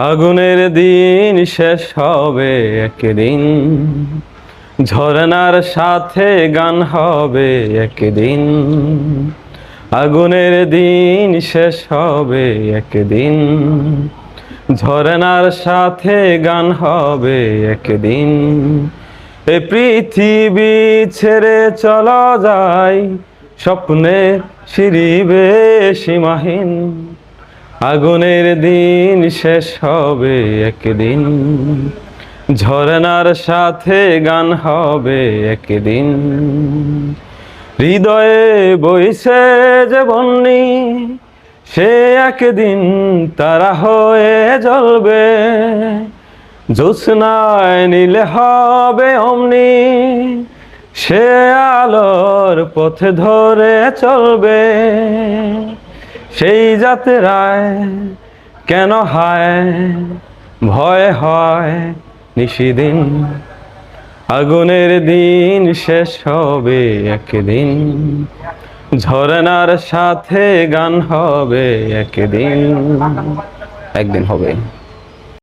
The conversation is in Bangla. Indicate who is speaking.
Speaker 1: আগুনের দিন শেষ হবে একদিন, ঝরনার সাথে গান হবে একদিন। আগুনের দিন শেষ হবে একদিন, ঝরনার সাথে গান হবে একদিন। এ পৃথিবী ছেড়ে চলা যায় স্বপ্নের সিঁড়িবে সীমাহীন। আগুনের দিন শেষ হবে একদিন, ঝরনার সাথে গান হবে একদিন। হৃদয়ে বইছে যে বন্যি, সে একদিন তারা হয়ে জ্বলবে। জ্যোৎস্নায় নীলে হবে অমনি, সে আলোর পথে ধরে চলবে। সেই যাত্রায় কেন হায় ভয় হয় নিশিদিন। আগুনের দিন শেষ হবে একদিন, ঝরনার সাথে গান হবে একদিন। একদিন হবে।